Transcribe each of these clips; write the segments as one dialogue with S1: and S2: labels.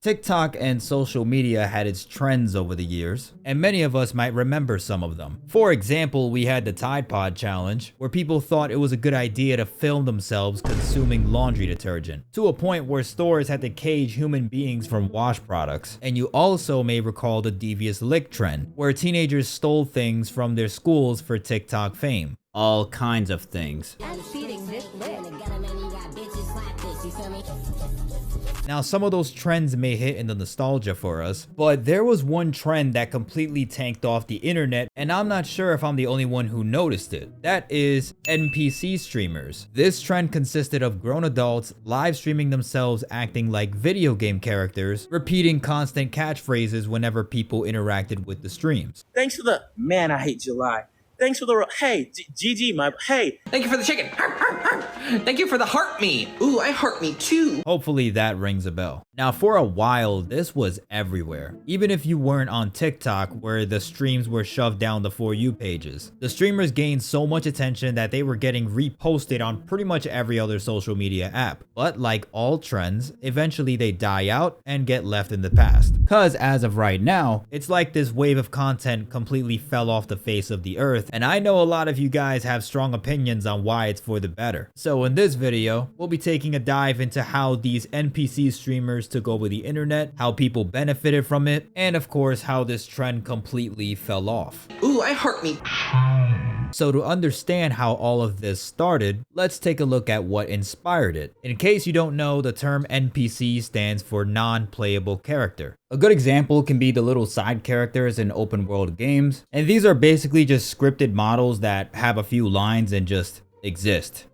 S1: TikTok and social media had its trends over the years, and many of us might remember some of them. For example, we had the Tide Pod challenge, where people thought it was a good idea to film themselves consuming laundry detergent, to a point where stores had to cage human beings from wash products. And you also may recall the devious lick trend, where teenagers stole things from their schools for TikTok fame. All kinds of things. Now, some of those trends may hit in the nostalgia for us, but there was one trend that completely tanked off the internet, and I'm not sure if I'm the only one who noticed it. That is NPC streamers. This trend consisted of grown adults live streaming themselves acting like video game characters, repeating constant catchphrases whenever people interacted with the streams.
S2: Thanks for the man, I hate July. Thanks for the hey, GG, my hey.
S3: Thank you for the chicken. Thank you for the heart me. Ooh, I heart me too.
S1: Hopefully that rings a bell. Now, for a while, this was everywhere. Even if you weren't on TikTok, where the streams were shoved down the For You pages. The streamers gained so much attention that they were getting reposted on pretty much every other social media app. But like all trends, eventually they die out and get left in the past. Cause as of right now, it's like this wave of content completely fell off the face of the earth, and I know a lot of you guys have strong opinions on why it's for the better. So in this video, we'll be taking a dive into how these NPC streamers took over the internet, how people benefited from it, and of course how this trend completely fell off.
S3: Ooh, I heart me.
S1: So to understand how all of this started, let's take a look at what inspired it. In case you don't know, the term NPC stands for non-playable character. A good example can be the little side characters in open world games, and these are basically just scripted models that have a few lines and just exist.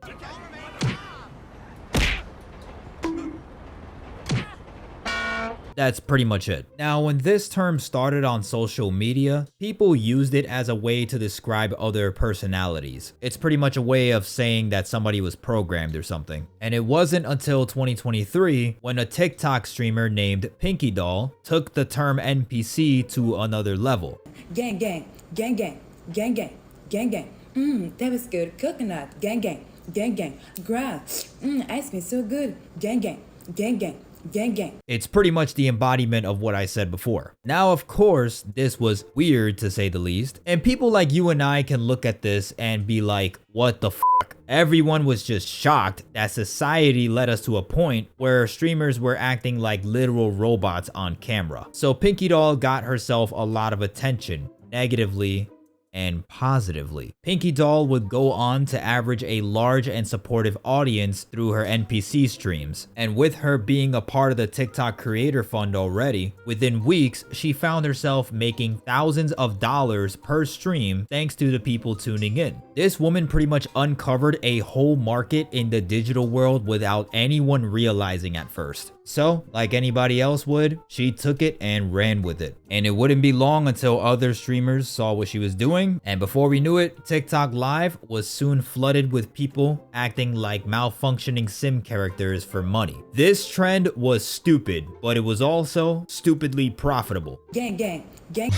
S1: That's pretty much it. Now, when this term started on social media, people used it as a way to describe other personalities. It's pretty much a way of saying that somebody was programmed or something. And it wasn't until 2023 when a TikTok streamer named Pinky Doll took the term NPC to another level.
S4: Gang, gang, gang, gang, gang, gang, gang, gang. That was good. Coconut. Gang, gang, gang, gang. Grass. Ice cream so good. Gang, gang, gang, gang. Gang, gang.
S1: It's pretty much the embodiment of what I said before. Now, of course, this was weird to say the least, and people like you and I can look at this and be like, what the fuck? Everyone was just shocked that society led us to a point where streamers were acting like literal robots on camera. So Pinky Doll got herself a lot of attention, negatively and positively. Pinky Doll would go on to average a large and supportive audience through her NPC streams, and with her being a part of the TikTok Creator Fund already, within weeks she found herself making thousands of dollars per stream thanks to the people tuning in. This woman pretty much uncovered a whole market in the digital world without anyone realizing at first. So, like anybody else would, she took it and ran with it. And it wouldn't be long until other streamers saw what she was doing, and before we knew it, TikTok Live was soon flooded with people acting like malfunctioning sim characters for money. This trend was stupid, but it was also stupidly profitable.
S4: Gang, gang, gang.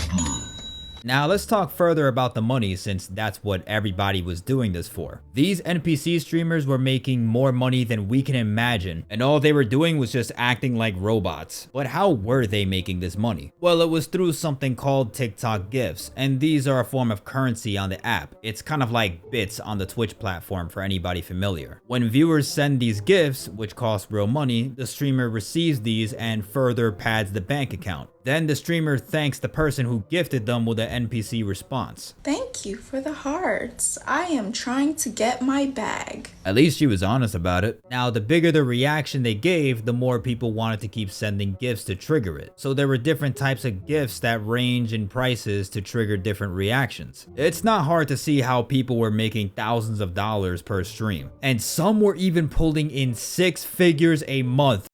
S1: Now let's talk further about the money, since that's what everybody was doing this for. These NPC streamers were making more money than we can imagine, and all they were doing was just acting like robots. But how were they making this money? Well, it was through something called TikTok gifts, and these are a form of currency on the app. It's kind of like bits on the Twitch platform for anybody familiar. When viewers send these gifts, which cost real money, the streamer receives these and further pads the bank account. Then the streamer thanks the person who gifted them with an NPC response.
S5: Thank you for the hearts. I am trying to get my bag.
S1: At least she was honest about it. Now, the bigger the reaction they gave, the more people wanted to keep sending gifts to trigger it. So there were different types of gifts that range in prices to trigger different reactions. It's not hard to see how people were making thousands of dollars per stream. And some were even pulling in 6 figures a month.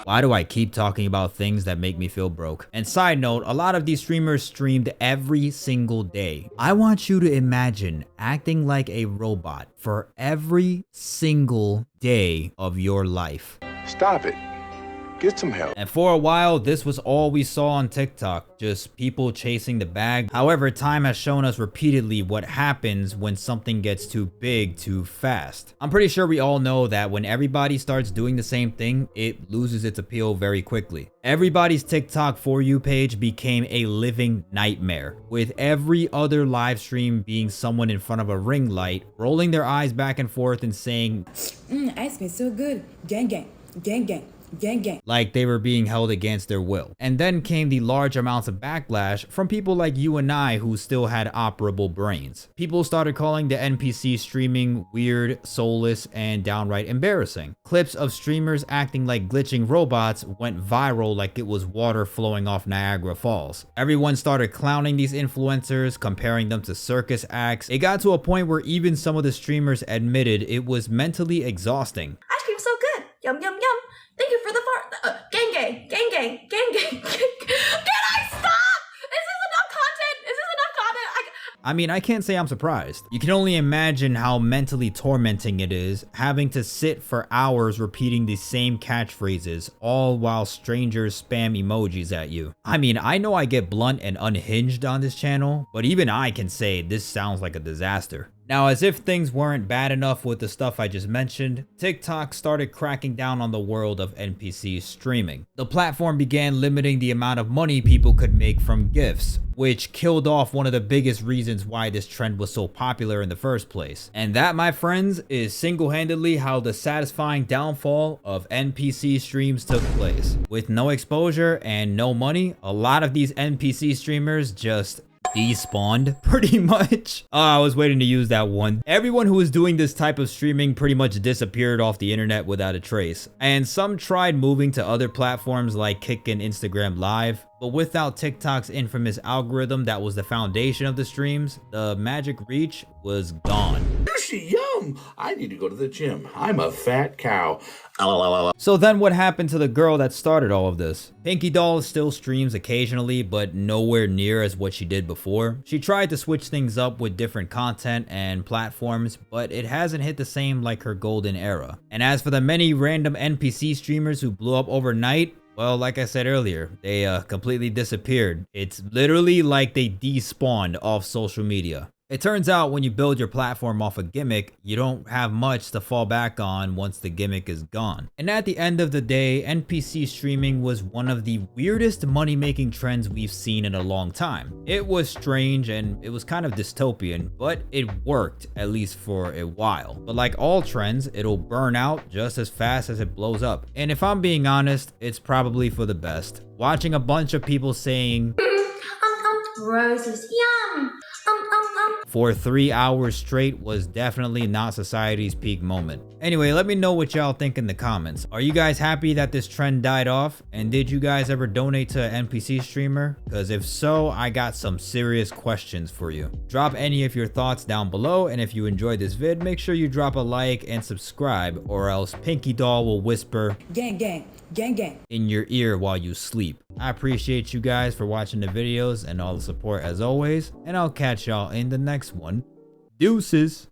S1: Why do I keep talking about things that make me feel broke? And side note, a lot of these streamers streamed every single day. I want you to imagine acting like a robot for every single day of your life.
S6: Stop it. Get some help.
S1: And for a while, this was all we saw on TikTok, just people chasing the bag. However, time has shown us repeatedly what happens when something gets too big too fast. I'm pretty sure we all know that when everybody starts doing the same thing, it loses its appeal very quickly. Everybody's TikTok For You page became a living nightmare, with every other live stream being someone in front of a ring light, rolling their eyes back and forth and saying,
S4: Ice cream so good. Gang gang. Gang gang. Gang gang.
S1: like they were being held against their will. And then came the large amounts of backlash from people like you and I who still had operable brains. People started calling the NPC streaming weird, soulless, and downright embarrassing. Clips of streamers acting like glitching robots went viral like it was water flowing off Niagara Falls. Everyone started clowning these influencers, comparing them to circus acts. It got to a point where even some of the streamers admitted it was mentally exhausting.
S7: Ice cream so good. Yum, yum, yum. Thank you for the fart. Gang, gang, gang, gang, gang, gang, gang. Can I stop? Is this enough content? Is this enough content?
S1: I mean, I can't say I'm surprised. You can only imagine how mentally tormenting it is having to sit for hours repeating the same catchphrases, all while strangers spam emojis at you. I mean, I know I get blunt and unhinged on this channel, but even I can say this sounds like a disaster. Now, as if things weren't bad enough with the stuff I just mentioned, TikTok started cracking down on the world of NPC streaming. The platform began limiting the amount of money people could make from GIFs, which killed off one of the biggest reasons why this trend was so popular in the first place. And that, my friends, is single-handedly how the satisfying downfall of NPC streams took place. With no exposure and no money, a lot of these NPC streamers just despawned pretty much. Oh, I was waiting to use that one. Everyone who was doing this type of streaming pretty much disappeared off the internet without a trace. And some tried moving to other platforms like Kick and Instagram Live, but without TikTok's infamous algorithm that was the foundation of the streams, the magic reach was gone.
S8: Yum! I need to go to the gym. I'm a fat cow.
S1: So then what happened to the girl that started all of this? Pinky Doll still streams occasionally, but nowhere near as what she did before. She tried to switch things up with different content and platforms, but it hasn't hit the same like her golden era. And as for the many random NPC streamers who blew up overnight, well, like I said earlier, they completely disappeared. It's literally like they despawned off social media. It turns out when you build your platform off a gimmick, you don't have much to fall back on once the gimmick is gone. And at the end of the day, NPC streaming was one of the weirdest money-making trends we've seen in a long time. It was strange and it was kind of dystopian, but it worked, at least for a while. But like all trends, it'll burn out just as fast as it blows up. And if I'm being honest, it's probably for the best. Watching a bunch of people saying,
S7: Roses, yum.
S1: for 3 hours straight was definitely not society's peak moment. Anyway, let me know what y'all think in the comments. Are you guys happy that this trend died off? And did you guys ever donate to an NPC streamer? Because if so, I got some serious questions for you. Drop any of your thoughts down below, and if you enjoyed this vid, make sure you drop a like and subscribe, or else Pinky Doll will whisper
S4: Gang gang. Gang gang.
S1: in your ear while you sleep. I appreciate you guys for watching the videos and all the support as always, and I'll catch y'all in the next one. Deuces.